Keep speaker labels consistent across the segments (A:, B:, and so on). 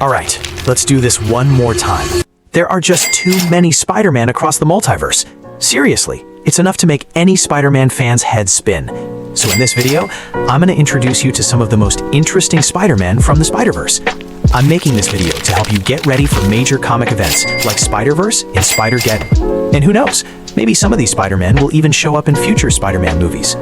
A: Alright, let's do this one more time. There are just too many Spider-Man across the multiverse. Seriously, it's enough to make any Spider-Man fan's head spin. So in this video, I'm going to introduce you to some of the most interesting Spider-Man from the Spider-Verse. I'm making this video to help you get ready for major comic events like Spider-Verse and Spider-Geddon. And who knows, maybe some of these Spider-Man will even show up in future Spider-Man movies.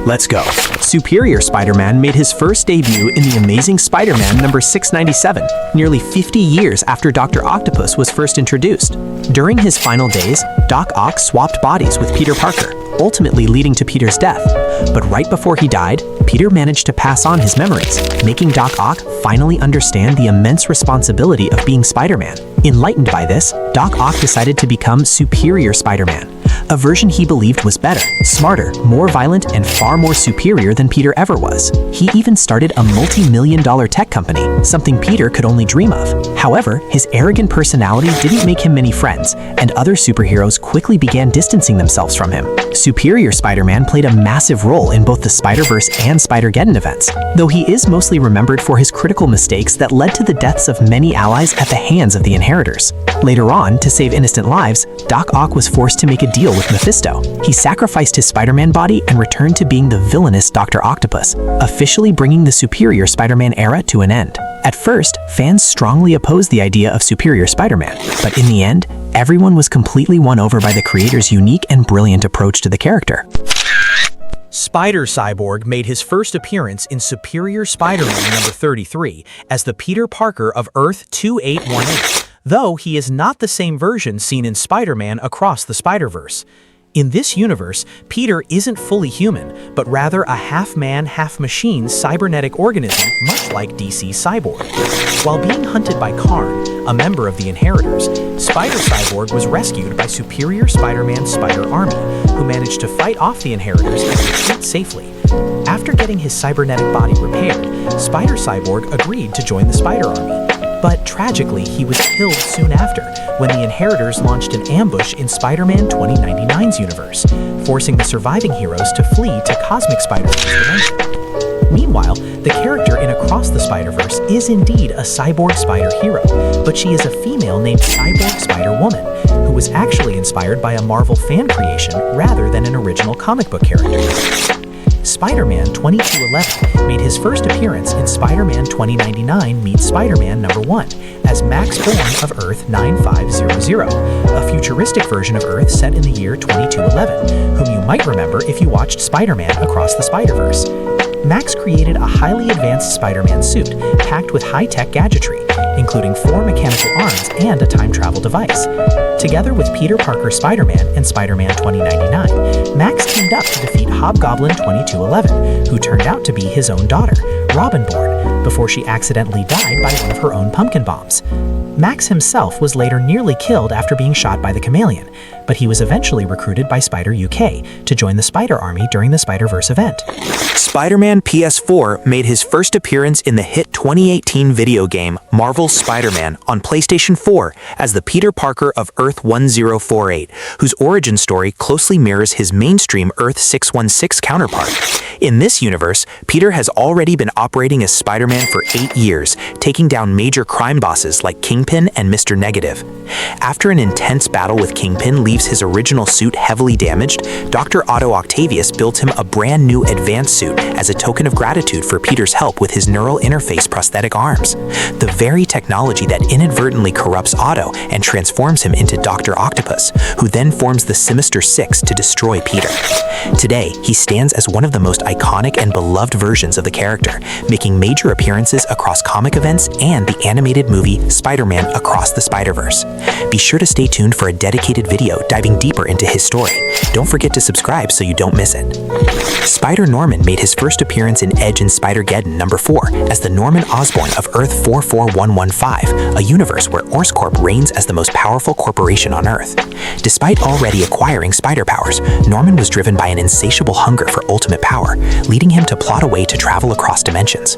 A: Let's go. Superior Spider-Man made his first debut in The Amazing Spider-Man number 697, nearly 50 years after Dr. Octopus was first introduced. During his final days, Doc Ock swapped bodies with Peter Parker, ultimately leading to Peter's death. But right before he died, Peter managed to pass on his memories, making Doc Ock finally understand the immense responsibility of being Spider-Man. Enlightened by this, Doc Ock decided to become Superior Spider-Man, a version he believed was better, smarter, more violent, and far more superior than Peter ever was. He even started a multi-million-dollar tech company, something Peter could only dream of. However, his arrogant personality didn't make him many friends, and other superheroes quickly began distancing themselves from him. Superior Spider-Man played a massive role in both the Spider-Verse and Spider-Geddon events, though he is mostly remembered for his critical mistakes that led to the deaths of many allies at the hands of the Inheritors. Later on, to save innocent lives, Doc Ock was forced to make a deal with Mephisto. He sacrificed his Spider-Man body and returned to being the villainous Dr. Octopus, officially bringing the Superior Spider-Man era to an end. At first, fans strongly opposed the idea of Superior Spider-Man, but in the end, everyone was completely won over by the creator's unique and brilliant approach to the character.
B: Spider-Cyborg made his first appearance in Superior Spider-Man number 33 as the Peter Parker of Earth 2818, though he is not the same version seen in Spider-Man Across the Spider-Verse. In this universe, Peter isn't fully human, but rather a half-man, half-machine cybernetic organism much like DC's Cyborg. While being hunted by Karn, a member of the Inheritors, Spider-Cyborg was rescued by Superior Spider-Man's Spider Army, who managed to fight off the Inheritors and retreat safely. After getting his cybernetic body repaired, Spider-Cyborg agreed to join the Spider Army. But tragically, he was killed soon after, when the Inheritors launched an ambush in Spider-Man 2099's universe, forcing the surviving heroes to flee to Cosmic Spider-Verse dimension. Meanwhile, the character in Across the Spider-Verse is indeed a cyborg spider hero, but she is a female named Cyborg Spider-Woman, who was actually inspired by a Marvel fan creation rather than an original comic book character. Spider-Man 2211 made his first appearance in Spider-Man 2099 Meets Spider-Man number 1 as Max Born of Earth 9500, a futuristic version of Earth set in the year 2211, whom you might remember if you watched Spider-Man Across the Spider-Verse. Max created a highly advanced Spider-Man suit packed with high-tech gadgetry, including 4 mechanical arms and a time travel device. Together with Peter Parker Spider-Man and Spider-Man 2099, Max teamed up to defeat Hobgoblin 2211, who turned out to be his own daughter, Robin Born, before she accidentally died by one of her own pumpkin bombs. Max himself was later nearly killed after being shot by the Chameleon, but he was eventually recruited by Spider UK to join the Spider Army during the Spider-Verse event.
A: Spider-Man PS4 made his first appearance in the hit 2018 video game Marvel Spider-Man on PlayStation 4 as the Peter Parker of Earth 1048, whose origin story closely mirrors his mainstream Earth 616 counterpart. In this universe, Peter has already been operating as Spider-Man for 8 years, taking down major crime bosses like Kingpin and Mr. Negative. After an intense battle with Kingpin leaves his original suit heavily damaged, Dr. Otto Octavius built him a brand new advanced suit as a token of gratitude for Peter's help with his neural interface prosthetic arms, the very technology that inadvertently corrupts Otto and transforms him into Dr. Octopus, who then forms the Sinister Six to destroy Peter. Today, he stands as one of the most iconic and beloved versions of the character, making major appearances across comic events and the animated movie Spider-Man Across the Spider-Verse. Be sure to stay tuned for a dedicated video diving deeper into his story. Don't forget to subscribe so you don't miss it. Spider-Norman made his first appearance in Edge and Spider-Geddon number 4 as the Norman Osborn of Earth 44115, a universe where Oscorp reigns as the most powerful corporation on Earth. Despite already acquiring spider powers, Norman was driven by an insatiable hunger for ultimate power, leading him to plot a way to travel across dimensions.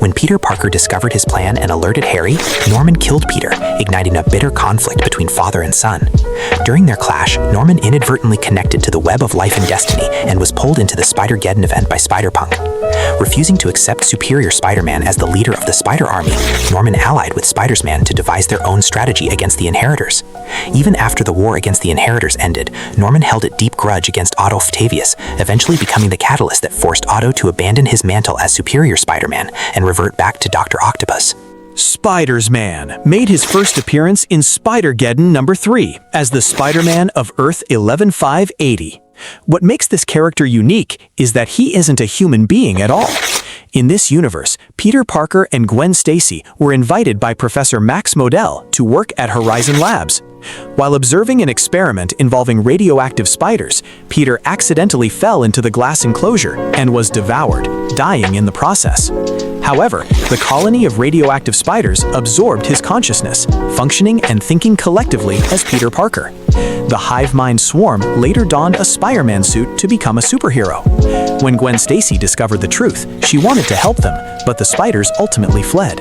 A: When Peter Parker discovered his plan and alerted Harry, Norman killed Peter, igniting a bitter conflict between father and son. During their clash, Norman inadvertently connected
C: connected to the web of life and destiny and was pulled into the Spider-Geddon event by Spider-Punk. Refusing to accept Superior Spider-Man as the leader of the Spider Army, Norman allied with Spider-Man to devise their own strategy against the Inheritors. Even after the war against the Inheritors ended, Norman held a deep grudge against Otto Octavius, eventually becoming the catalyst that forced Otto to abandon his mantle as Superior Spider-Man and revert back to Dr. Octopus.
B: Spider-Man made his first appearance in Spider-Geddon number 3 as the Spider-Man of Earth 11580. What makes this character unique is that he isn't a human being at all. In this universe, Peter Parker and Gwen Stacy were invited by Professor Max Modell to work at Horizon Labs. While observing an experiment involving radioactive spiders, Peter accidentally fell into the glass enclosure and was devoured, dying in the process. However, the colony of radioactive spiders absorbed his consciousness, functioning and thinking collectively as Peter Parker. The hive mind swarm later donned a Spider-Man suit to become a superhero. When Gwen Stacy discovered the truth, she wanted to help them, but the spiders ultimately fled.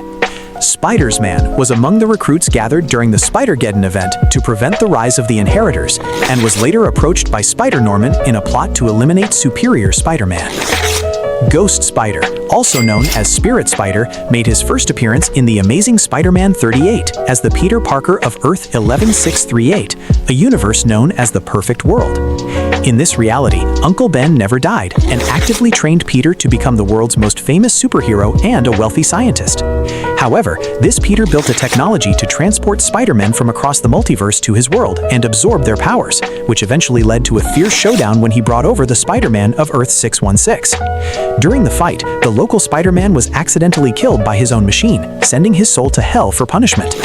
B: Spider-Man was among the recruits gathered during the Spider-Geddon event to prevent the rise of the Inheritors, and was later approached by Spider-Norman in a plot to eliminate Superior Spider-Man. Ghost Spider, also known as Spirit Spider, made his first appearance in The Amazing Spider-Man 38 as the Peter Parker of Earth 11638, a universe known as the Perfect World. In this reality, Uncle Ben never died and actively trained Peter to become the world's most famous superhero and a wealthy scientist. However, this Peter built a technology to transport Spider-Men from across the multiverse to his world and absorb their powers, which eventually led to a fierce showdown when he brought over the Spider-Man of Earth 616. During the fight, the local Spider-Man was accidentally killed by his own machine, sending his soul to hell for punishment.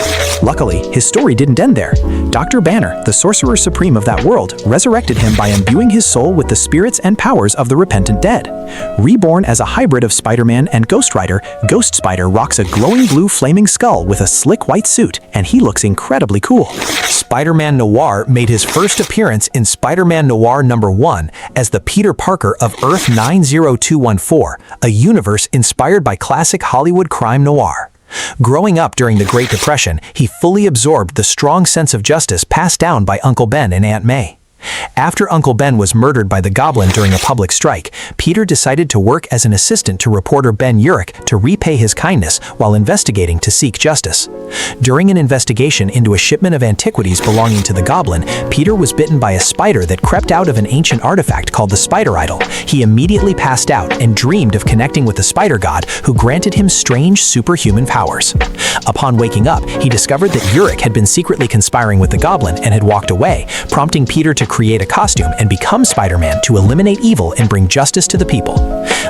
B: Luckily, his story didn't end there. Dr. Banner, the Sorcerer Supreme of that world, resurrected him by imbuing his soul with the spirits and powers of the repentant dead. Reborn as a hybrid of Spider-Man and Ghost Rider, Ghost Spider rocks a glowing blue flaming skull with a slick white suit, and he looks incredibly cool.
A: Spider-Man Noir made his first appearance in Spider-Man Noir number 1 as the Peter Parker of Earth 90214, a universe inspired by classic Hollywood crime noir. Growing up during the Great Depression, he fully absorbed the strong sense of justice passed down by Uncle Ben and Aunt May. After Uncle Ben was murdered by the Goblin during a public strike, Peter decided to work as an assistant to reporter Ben Urich to repay his kindness while investigating to seek justice. During an investigation into a shipment of antiquities belonging to the Goblin, Peter was bitten by a spider that crept out of an ancient artifact called the Spider Idol. He immediately passed out and dreamed of connecting with the Spider God, who granted him strange superhuman powers. Upon waking up, he discovered that Urich had been secretly conspiring with the Goblin and had walked away, prompting Peter to create a costume and become Spider-Man to eliminate evil and bring justice to the people.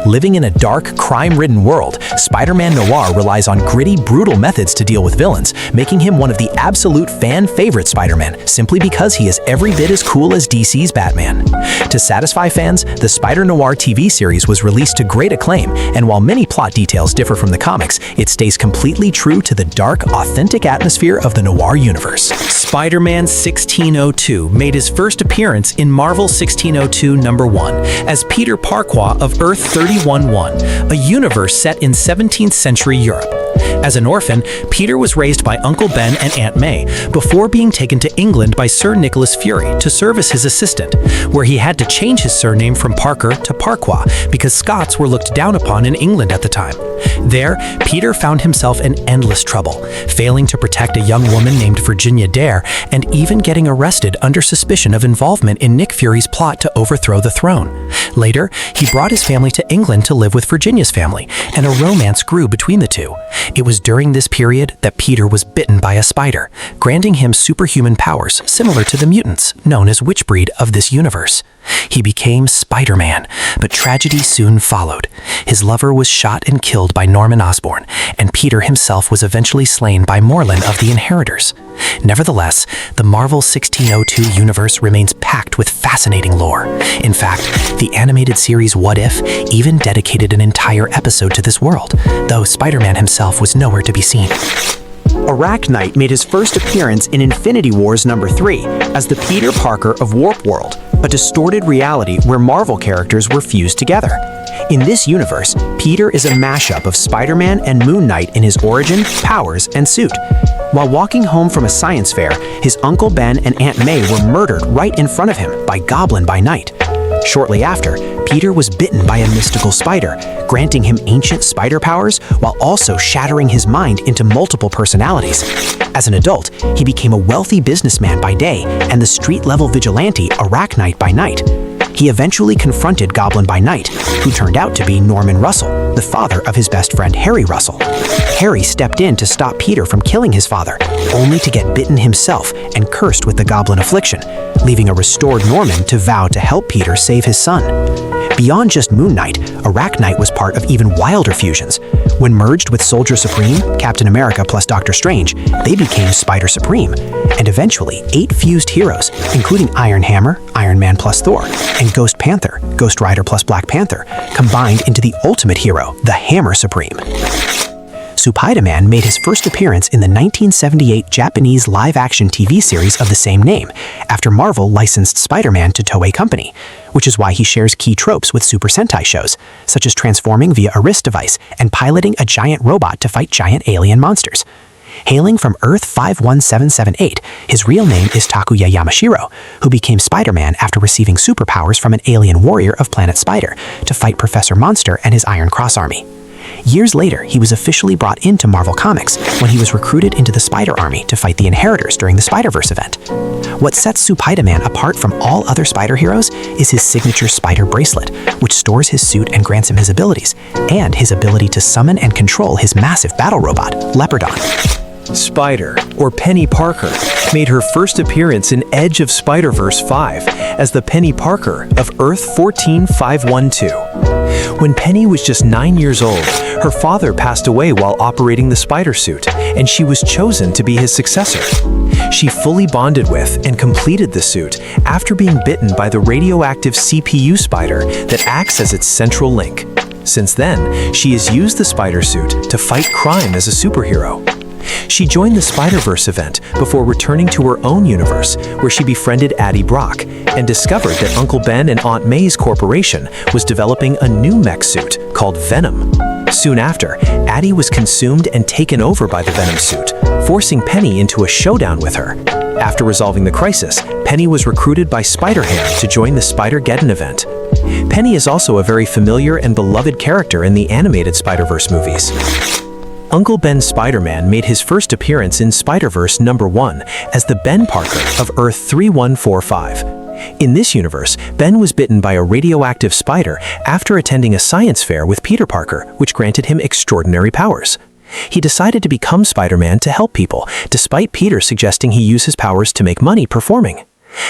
A: Living in a dark, crime-ridden world, Spider-Man Noir relies on gritty, brutal methods to deal with villains, making him one of the absolute fan-favorite Spider-Man, simply because he is every bit as cool as DC's Batman. To satisfy fans, the Spider-Noir TV series was released to great acclaim, and while many plot details differ from the comics, it stays completely true to the dark, authentic atmosphere of the Noir universe.
B: Spider-Man 1602 made his first appearance in Marvel 1602 number 1 as Peter Parker of Earth 311, a universe set in 17th century Europe. As an orphan, Peter was raised by Uncle Ben and Aunt May before being taken to England by Sir Nicholas Fury to serve as his assistant, where he had to change his surname from Parker to Parquois because Scots were looked down upon in England at the time. There, Peter found himself in endless trouble, failing to protect a young woman named Virginia Dare and even getting arrested under suspicion of involvement in Nick Fury's plot to overthrow the throne. Later, he brought his family to England to live with Virginia's family, and a romance grew between the two. It was during this period that Peter was bitten by a spider, granting him superhuman powers similar to the mutants, known as Witchbreed of this universe. He became Spider-Man, but tragedy soon followed. His lover was shot and killed by Norman Osborn, and Peter himself was eventually slain by Morlun of the Inheritors. Nevertheless, the Marvel 1602 universe remains packed with fascinating lore. In fact, the animated series What If even dedicated an entire episode to this world, though Spider-Man himself was nowhere to be seen.
A: Arachknight made his first appearance in Infinity Wars number 3 as the Peter Parker of Warp World, a distorted reality where Marvel characters were fused together. In this universe, Peter is a mashup of Spider-Man and Moon Knight in his origin, powers, and suit.
C: While walking home from a science fair, his Uncle Ben and Aunt May were murdered right in front of him by Goblin by Night. Shortly after, Peter was bitten by a mystical spider, granting him ancient spider powers while also shattering his mind into multiple personalities. As an adult, he became a wealthy businessman by day and the street-level vigilante Arachknight by night. He eventually confronted Goblin by Night, who turned out to be Norman Russell, the father of his best friend Harry Russell. Harry stepped in to stop Peter from killing his father, only to get bitten himself and cursed with the Goblin affliction, leaving a restored Norman to vow to help Peter save his son. Beyond just Moon Knight, Arachknight was part of even wilder fusions. When merged with Soldier Supreme, Captain America plus Doctor Strange, they became Spider Supreme, and eventually 8 fused heroes, including Iron Hammer, Iron Man plus Thor, and Ghost Panther, Ghost Rider plus Black Panther, combined into the ultimate hero, the Hammer Supreme. Supaidaman made his first appearance in the 1978 Japanese live-action TV series of the same name, after Marvel licensed Spider-Man to Toei Company, which is why he shares key tropes with Super Sentai shows, such as transforming via a wrist device and piloting a giant robot to fight giant alien monsters. Hailing from Earth 51778, his real name is Takuya Yamashiro, who became Spider-Man after receiving superpowers from an alien warrior of Planet Spider to fight Professor Monster and his Iron Cross Army. Years later, he was officially brought into Marvel Comics when he was recruited into the Spider Army to fight the Inheritors during the Spider-Verse event. What sets Supaidaman apart from all other spider heroes is his signature spider bracelet, which stores his suit and grants him his abilities, and his ability to summon and control his massive battle robot, Leopardon.
B: Spider, or Peni Parker, made her first appearance in Edge of Spider-Verse 5 as the Peni Parker of Earth 14512. When Penny was just 9 years old, her father passed away while operating the spider suit, and she was chosen to be his successor. She fully bonded with and completed the suit after being bitten by the radioactive CPU spider that acts as its central link. Since then, she has used the spider suit to fight crime as a superhero. She joined the Spider-Verse event before returning to her own universe, where she befriended Addie Brock and discovered that Uncle Ben and Aunt May's corporation was developing a new mech suit called Venom. Soon after, Addie was consumed and taken over by the Venom suit, forcing Penny into a showdown with her. After resolving the crisis, Penny was recruited by Spider-Ham to join the Spider-Geddon event. Penny is also a very familiar and beloved character in the animated Spider-Verse movies. Uncle Ben Spider-Man made his first appearance in Spider-Verse #1 as the Ben Parker of Earth 3145. In this universe, Ben was bitten by a radioactive spider after attending a science fair with Peter Parker, which granted him extraordinary powers. He decided to become Spider-Man to help people, despite Peter suggesting he use his powers to make money performing.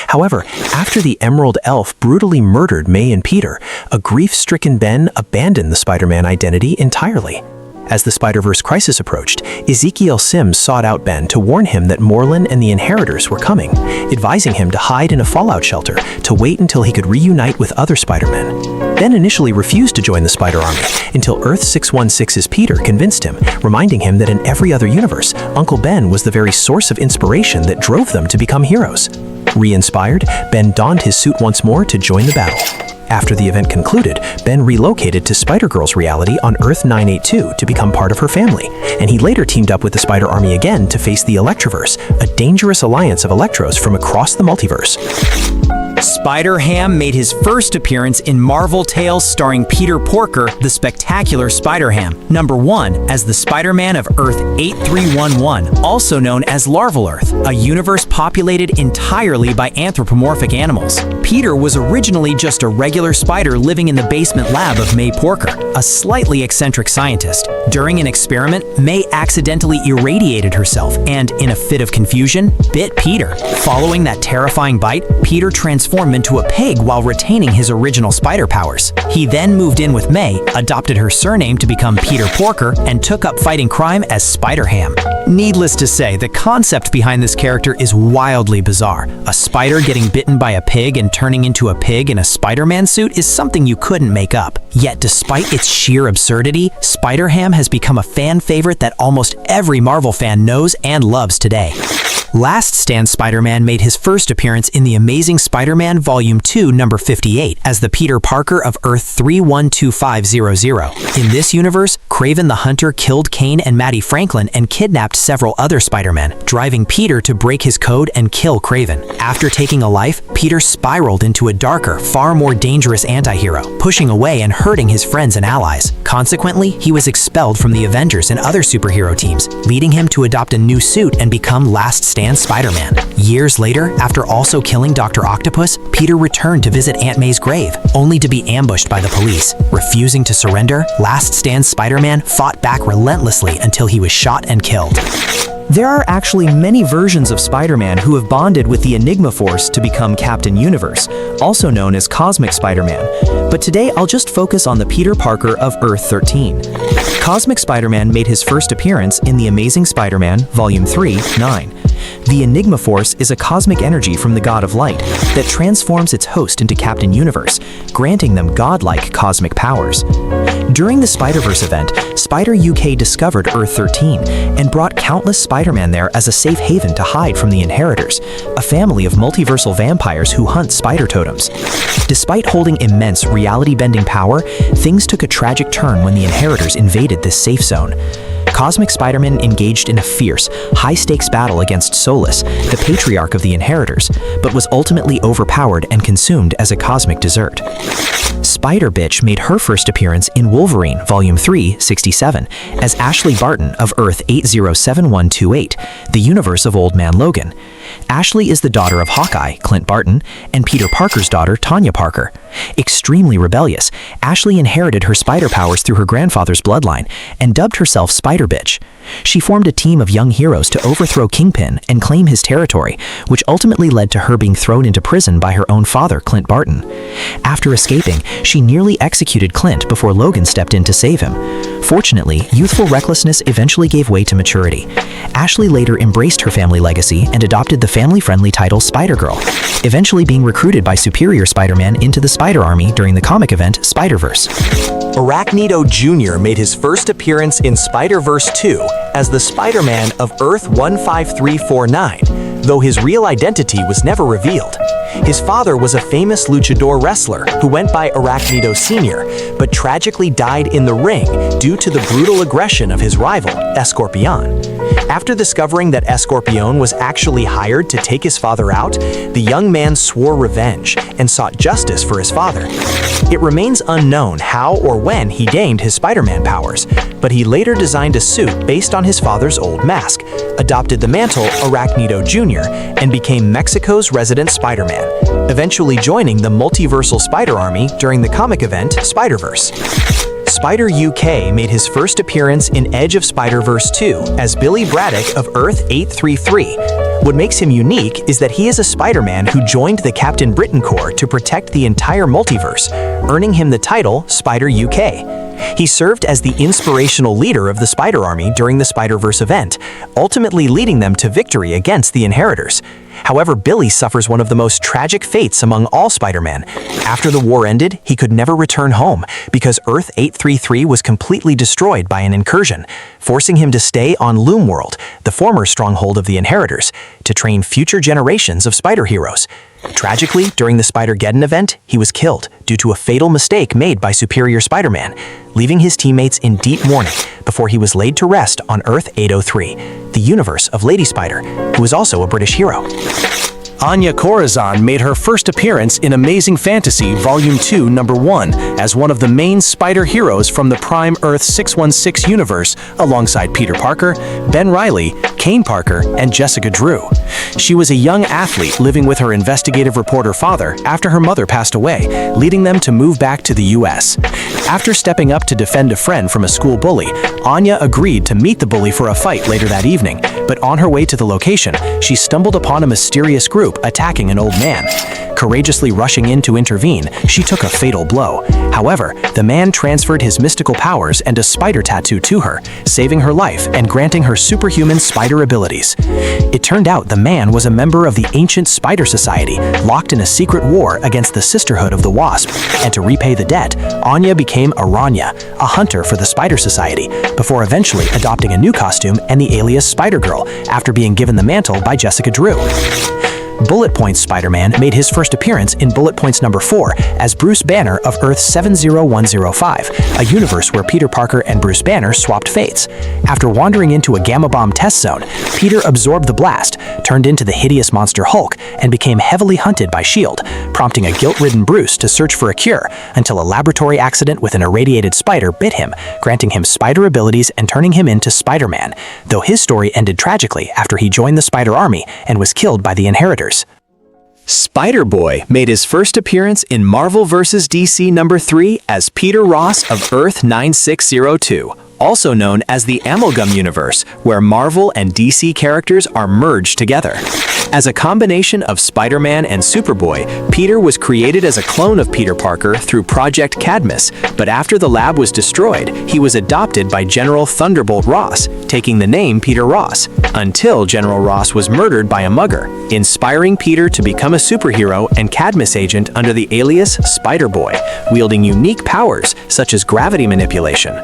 B: However, after the Emerald Elf brutally murdered May and Peter, a grief-stricken Ben abandoned the Spider-Man identity entirely. As the Spider-Verse crisis approached, Ezekiel Sims sought out Ben to warn him that Morlun and the Inheritors were coming, advising him to hide in a fallout shelter to wait until he could reunite with other Spider-Men. Ben initially refused to join the Spider Army until Earth 616's Peter convinced him, reminding him that in every other universe, Uncle Ben was the very source of inspiration that drove them to become heroes. Re-inspired, Ben donned his suit once more to join the battle. After the event concluded, Ben relocated to Spider-Girl's reality on Earth 982 to become part of her family, and he later teamed up with the Spider Army again to face the Electroverse, a dangerous alliance of Electros from across the multiverse.
D: Spider-Ham made his first appearance in Marvel Tales starring Peter Parker, the Spectacular Spider-Ham, #1 as the Spider-Man of Earth 8311, also known as Larval Earth, a universe populated entirely by anthropomorphic animals. Peter was originally just a regular spider living in the basement lab of May Parker, a slightly eccentric scientist. During an experiment, May accidentally irradiated herself and, in a fit of confusion, bit Peter. Following that terrifying bite, Peter transformed into a pig while retaining his original spider powers. He then moved in with May, adopted her surname to become Peter Parker, and took up fighting crime as Spider-Ham. Needless to say, the concept behind this character is wildly bizarre. A spider getting bitten by a pig and turning into a pig in a Spider-Man suit is something you couldn't make up. Yet despite its sheer absurdity, Spider-Ham has become a fan favorite that almost every Marvel fan knows and loves today.
C: Last Stand Spider-Man made his first appearance in The Amazing Spider-Man Volume 2, number 58, as the Peter Parker of Earth 312500. In this universe, Kraven the Hunter killed Kane and Matty Franklin and kidnapped several other Spider-Men, driving Peter to break his code and kill Kraven. After taking a life, Peter spiraled into a darker, far more dangerous anti-hero, pushing away and hurting his friends and allies. Consequently, he was expelled from the Avengers and other superhero teams, leading him to adopt a new suit and become Last Stand Spider-Man. Years later, after also killing Dr. Octopus, Peter returned to visit Aunt May's grave, only to be ambushed by the police. Refusing to surrender, Last Stand Spider-Man fought back relentlessly until he was shot and killed.
B: There are actually many versions of Spider-Man who have bonded with the Enigma Force to become Captain Universe, also known as Cosmic Spider-Man. But today I'll just focus on the Peter Parker of Earth 13. Cosmic Spider-Man made his first appearance in The Amazing Spider-Man, Volume 3, 9. The Enigma Force is a cosmic energy from the God of Light that transforms its host into Captain Universe, granting them godlike cosmic powers. During the Spider-Verse event, Spider UK discovered Earth 13 and brought countless Spider-Man there as a safe haven to hide from the Inheritors, a family of multiversal vampires who hunt spider totems. Despite holding immense reality-bending power, things took a tragic turn when the Inheritors invaded this safe zone. Cosmic Spider-Man engaged in a fierce, high-stakes battle against Solus, the patriarch of the Inheritors, but was ultimately overpowered and consumed as a cosmic dessert. Spider-Bitch made her first appearance in Wolverine, Volume 3, 67, as Ashley Barton of Earth 807128, the universe of Old Man Logan. Ashley is the daughter of Hawkeye, Clint Barton, and Peter Parker's daughter, Tanya Parker. Extremely rebellious, Ashley inherited her spider powers through her grandfather's bloodline and dubbed herself Spider-Bitch. She formed a team of young heroes to overthrow Kingpin and claim his territory, which ultimately led to her being thrown into prison by her own father, Clint Barton. After escaping, she nearly executed Clint before Logan stepped in to save him. Fortunately, youthful recklessness eventually gave way to maturity. Ashley later embraced her family legacy and adopted the family-friendly title Spider-Girl, eventually being recruited by Superior Spider-Man into the Spider Army during the comic event Spider-Verse.
A: Arachnido Junior made his first appearance in Spider-Verse 2 as the Spider-Man of Earth 15349, though his real identity was never revealed. His father was a famous luchador wrestler who went by Aracnido Senior, but tragically died in the ring due to the brutal aggression of his rival, Escorpion. After discovering that Escorpion was actually hired to take his father out, the young man swore revenge and sought justice for his father. It remains unknown how or when he gained his Spider-Man powers, but he later designed a suit based on his father's old mask, adopted the mantle Arachnido Junior, and became Mexico's resident Spider-Man, eventually joining the multiversal Spider Army during the comic event Spider-Verse. Spider UK made his first appearance in Edge of Spider-Verse 2 as Billy Braddock of Earth 833. What makes him unique is that he is a Spider-Man who joined the Captain Britain Corps to protect the entire multiverse, earning him the title Spider UK. He served as the inspirational leader of the Spider Army during the Spider-Verse event, ultimately leading them to victory against the Inheritors. However, Billy suffers one of the most tragic fates among all Spider-Man. After the war ended, he could never return home because Earth 833 was completely destroyed by an incursion, forcing him to stay on Loom World, the former stronghold of the Inheritors, to train future generations of spider heroes. Tragically, during the Spider-Geddon event, he was killed due to a fatal mistake made by Superior Spider-Man, leaving his teammates in deep mourning before he was laid to rest on Earth 803, the universe of Lady Spider, who is also a British hero.
E: Anya Corazon made her first appearance in Amazing Fantasy Volume 2, Number 1, as one of the main spider heroes from the Prime Earth 616 universe, alongside Peter Parker, Ben Reilly, Kane Parker, and Jessica Drew. She was a young athlete living with her investigative reporter father after her mother passed away, leading them to move back to the US. After stepping up to defend a friend from a school bully, Anya agreed to meet the bully for a fight later that evening, but on her way to the location, she stumbled upon a mysterious group attacking an old man. Courageously rushing in to intervene, she took a fatal blow. However, the man transferred his mystical powers and a spider tattoo to her, saving her life and granting her superhuman spider abilities. It turned out the man was a member of the ancient Spider Society, locked in a secret war against the Sisterhood of the Wasp, and to repay the debt, Anya became Aranya, a hunter for the Spider Society, before eventually adopting a new costume and the alias Spider-Girl after being given the mantle by Jessica Drew. Bullet Points Spider-Man made his first appearance in Bullet Points number 4 as Bruce Banner of Earth 70105, a universe where Peter Parker and Bruce Banner swapped fates. After wandering into a gamma bomb test zone, Peter absorbed the blast, turned into the hideous monster Hulk, and became heavily hunted by S.H.I.E.L.D., prompting a guilt-ridden Bruce to search for a cure until a laboratory accident with an irradiated spider bit him, granting him spider abilities and turning him into Spider-Man, though his story ended tragically after he joined the Spider Army and was killed by the Inheritors.
D: Spider-Boy made his first appearance in Marvel vs. DC number 3 as Peter Ross of Earth 9602, also known as the Amalgam Universe, where Marvel and DC characters are merged together. As a combination of Spider-Man and Superboy, Peter was created as a clone of Peter Parker through Project Cadmus, but after the lab was destroyed, he was adopted by General Thunderbolt Ross, taking the name Peter Ross, until General Ross was murdered by a mugger, inspiring Peter to become a superhero and Cadmus agent under the alias Spider-Boy, wielding unique powers such as gravity manipulation.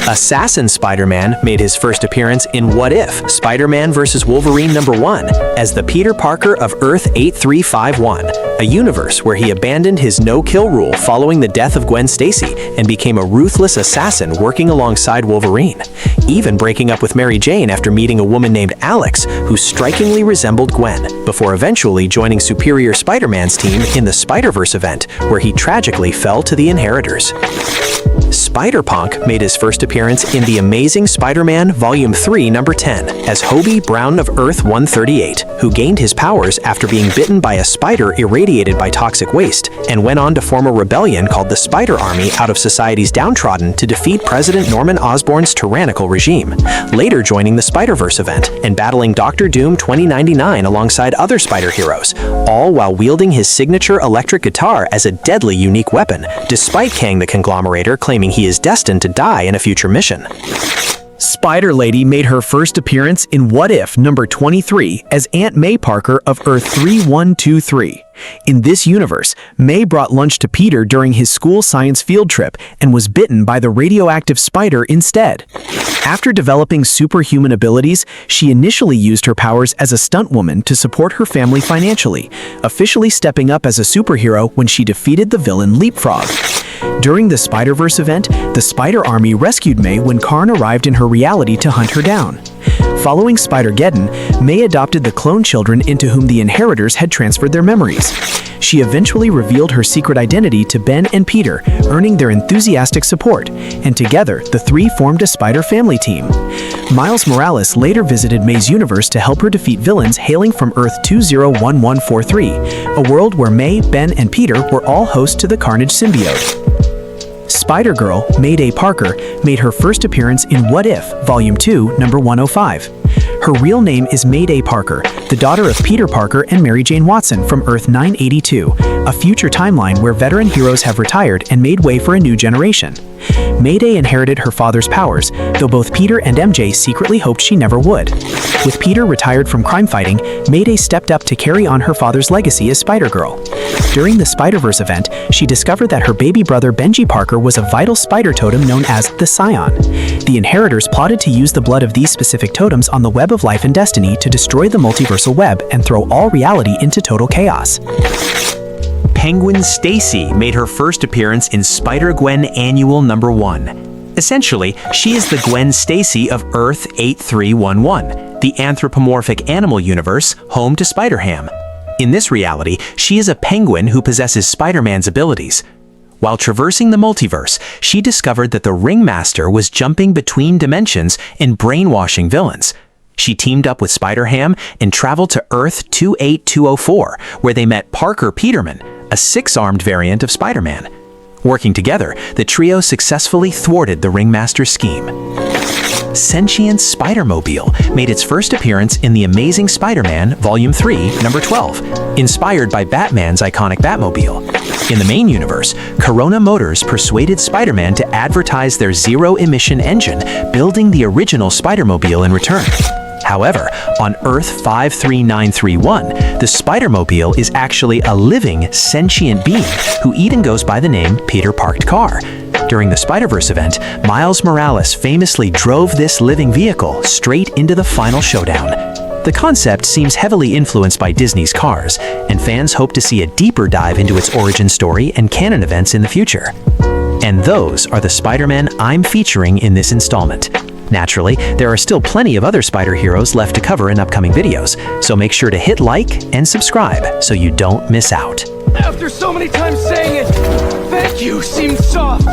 D: Assassin Spider-Man made his first appearance in What If? Spider-Man vs. Wolverine number 1 as the Peter Parker of Earth 8351, a universe where he abandoned his no-kill rule following the death of Gwen Stacy and became a ruthless assassin working alongside Wolverine, even breaking up with Mary Jane after meeting a woman named Alex who strikingly resembled Gwen, before eventually joining Superior Spider-Man's team in the Spider-Verse event, where he tragically fell to the Inheritors. Spider-Punk made his first appearance in The Amazing Spider-Man Volume 3 number 10 as Hobie Brown of Earth 138, who gained his powers after being bitten by a spider irradiated by toxic waste, and went on to form a rebellion called the Spider Army out of society's downtrodden to defeat President Norman Osborn's tyrannical regime, later joining the Spider-Verse event and battling Doctor Doom 2099 alongside other spider heroes, all while wielding his signature electric guitar as a deadly unique weapon, despite Kang the Conglomerator claiming he is destined to die in a future mission.
B: Spider-Lady made her first appearance in What If number 23 as Aunt May Parker of Earth 3123. In this universe, May brought lunch to Peter during his school science field trip and was bitten by the radioactive spider instead. After developing superhuman abilities, she initially used her powers as a stunt woman to support her family financially, officially stepping up as a superhero when she defeated the villain Leapfrog. During the Spider-Verse event, the Spider Army rescued May when Karn arrived in her reality to hunt her down. Following Spider-Geddon, May adopted the clone children into whom the Inheritors had transferred their memories. She eventually revealed her secret identity to Ben and Peter, earning their enthusiastic support, and together, the three formed a Spider family team. Miles Morales later visited May's universe to help her defeat villains hailing from Earth 201143, a world where May, Ben, and Peter were all hosts to the Carnage symbiote. Spider-Girl, Mayday Parker, made her first appearance in What If? Volume 2, number 105. Her real name is Mayday Parker, the daughter of Peter Parker and Mary Jane Watson from Earth 982, a future timeline where veteran heroes have retired and made way for a new generation. Mayday inherited her father's powers, though both Peter and MJ secretly hoped she never would. With Peter retired from crime fighting, Mayday stepped up to carry on her father's legacy as Spider-Girl. During the Spider-Verse event, she discovered that her baby brother Benji Parker was a vital spider totem known as the Scion. The Inheritors plotted to use the blood of these specific totems on the web of life and destiny to destroy the multiversal web and throw all reality into total chaos.
D: Penguin Stacy made her first appearance in Spider-Gwen Annual number 1. Essentially, she is the Gwen Stacy of Earth 8311, the anthropomorphic animal universe home to Spider-Ham. In this reality, she is a penguin who possesses Spider-Man's abilities. While traversing the multiverse, she discovered that the Ringmaster was jumping between dimensions and brainwashing villains. She teamed up with Spider-Ham and traveled to Earth 28204, where they met Parker Peterman, a six-armed variant of Spider-Man. Working together, the trio successfully thwarted the Ringmaster's scheme.
C: Sentient Spider-Mobile made its first appearance in The Amazing Spider-Man Volume 3, number 12, inspired by Batman's iconic Batmobile. In the main universe, Corona Motors persuaded Spider-Man to advertise their zero-emission engine, building the original Spider-Mobile in return. However, on Earth 53931, the Spider-Mobile is actually a living, sentient being who even goes by the name Peter Parked Car. During the Spider-Verse event, Miles Morales famously drove this living vehicle straight into the final showdown. The concept seems heavily influenced by Disney's Cars, and fans hope to see a deeper dive into its origin story and canon events in the future. And those are the Spider-Men I'm featuring in this installment. Naturally, there are still plenty of other spider heroes left to cover in upcoming videos, so make sure to hit like and subscribe so you don't miss out.
F: After so many times saying it, thank you seems soft.